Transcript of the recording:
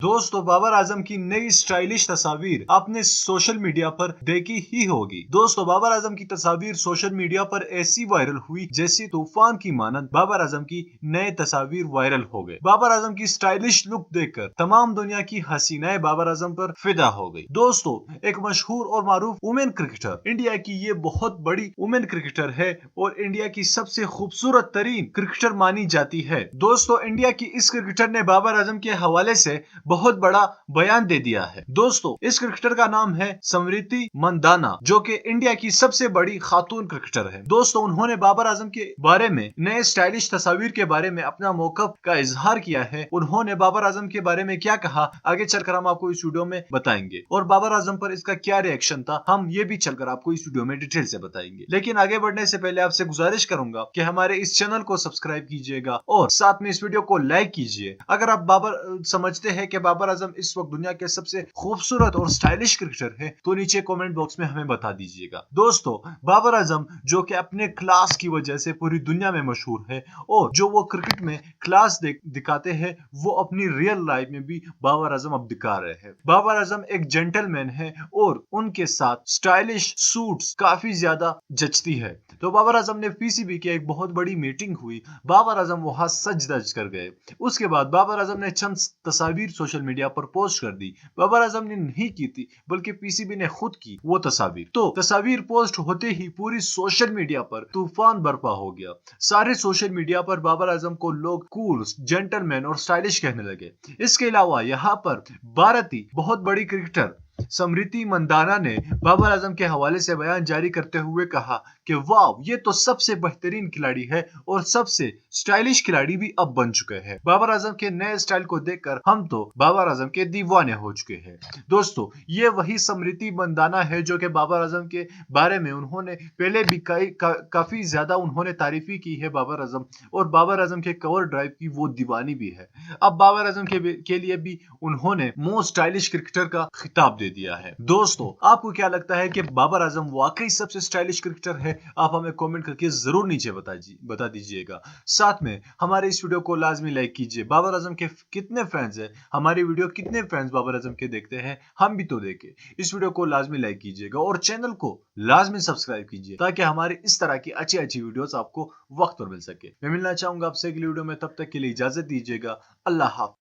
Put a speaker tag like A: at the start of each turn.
A: दोस्तों बाबर आजम की नई स्टाइलिश तस्वीर आपने सोशल मीडिया पर देखी ही होगी। दोस्तों बाबर आजम की तस्वीर सोशल मीडिया पर ऐसी वायरल हुई जैसी तूफान की मानद बाबर आजम की नए तस्वीर वायरल हो गए। बाबर आजम की स्टाइलिश लुक देखकर तमाम दुनिया की हसीनाएं बाबर आजम पर फिदा हो गई। दोस्तों एक मशहूर और मारूफ वुमेन क्रिकेटर, इंडिया की ये बहुत बड़ी वुमेन क्रिकेटर है और इंडिया की सबसे खूबसूरत तरीन क्रिकेटर मानी जाती है। दोस्तों इंडिया की इस क्रिकेटर ने बाबर आजम के हवाले से बहुत बड़ा बयान दे दिया है। दोस्तों इस क्रिकेटर का नाम है स्मृति मंदाना, जो कि इंडिया की सबसे बड़ी खातून क्रिकेटर है। दोस्तों उन्होंने बाबर आजम के बारे में नए स्टाइलिश तस्वीर के बारे में अपना मौक़िफ़ का इजहार किया है। उन्होंने बाबर आजम के बारे में क्या कहा आगे चलकर हम आपको इस वीडियो में बताएंगे और बाबर आजम पर इसका क्या रिएक्शन था हम ये भी चलकर आपको इस वीडियो में डिटेल से बताएंगे। लेकिन आगे बढ़ने से पहले आपसे गुजारिश करूंगा कि हमारे इस चैनल को सब्सक्राइब कीजिएगा और साथ में इस वीडियो को लाइक कीजिए। अगर आप बाबर समझते हैं कि बाबर आजम इस वक्त दुनिया के सबसे खूबसूरत और स्टाइलिश क्रिकेटर है तो नीचे कमेंट बॉक्स में हमें बता दीजिएगा। दोस्तों बाबर आजम जो कि अपने क्लास की वजह से पूरी दुनिया में मशहूर है और जो वो क्रिकेट में क्लास दिखाते हैं वो अपनी रियल लाइफ में भी बाबर आजम अब दिखा रहे हैं। बाबर आजम एक जेंटलमैन है और उनके साथ स्टाइलिश सूट्स काफी ज्यादा जचती है। तो बाबर आजम ने पीसीबी की एक बहुत बड़ी मीटिंग हुई, बाबर आजम वहां सज धज कर गए। उसके बाद बाबर आजम ने चंद तस्वीर सोशल मीडिया पर पोस्ट कर दी। बाबर आजम ने नहीं की थी बल्कि पीसीबी ने खुद की वो तस्वीर। तो तस्वीर पोस्ट होते ही पूरी सोशल मीडिया पर तूफान बर्पा हो गया। सारे सोशल मीडिया पर बाबर आजम को लोग कूल, जेंटलमैन और स्टाइलिश कहने लगे। इसके अलावा यहाँ पर भारतीय बहुत बड़ी क्रिकेटर स्मृति मंदाना ने बाबर आजम के हवाले से बयान जारी करते हुए कहा कि वाह ये तो सबसे बेहतरीन खिलाड़ी है और सबसे स्टाइलिश खिलाड़ी भी अब बन चुके हैं। बाबर आजम के नए स्टाइल को देखकर हम तो बाबर आजम के दीवाने हो चुके हैं। दोस्तों ये वही स्मृति मंदाना है जो कि बाबर आजम के बारे में उन्होंने पहले भी काफी ज्यादा उन्होंने तारीफी की है बाबर आजम, और बाबर आजम के कवर ड्राइव की वो दीवानी भी है। अब बाबर आजम के लिए भी उन्होंने मोस्ट स्टाइलिश क्रिकेटर का खिताब दे दिया है। दोस्तों आपको क्या लगता है कि बाबर आजम वाकई सबसे स्टाइलिश क्रिकेटर है? आप हमें कमेंट करके जरूर नीचे बता दीजिएगा। साथ में हमारे इस वीडियो को लाजमी लाइक कीजिए। बाबर आजम के कितने फैंस हैं, हमारी वीडियो कितने फैंस बाबर आजम के देखते हैं, हम भी तो देखें। इस वीडियो को लाजमी लाइक कीजिएगा और चैनल को लाजमी सब्सक्राइब कीजिए ताकि हमारी इस तरह की अच्छी अच्छी वीडियोस आपको वक्त पर मिल सके। मैं मिलना चाहूंगा आपसे अगली वीडियो में, तब तक के लिए इजाजत दीजिएगा। अल्लाह हाफ़िज़।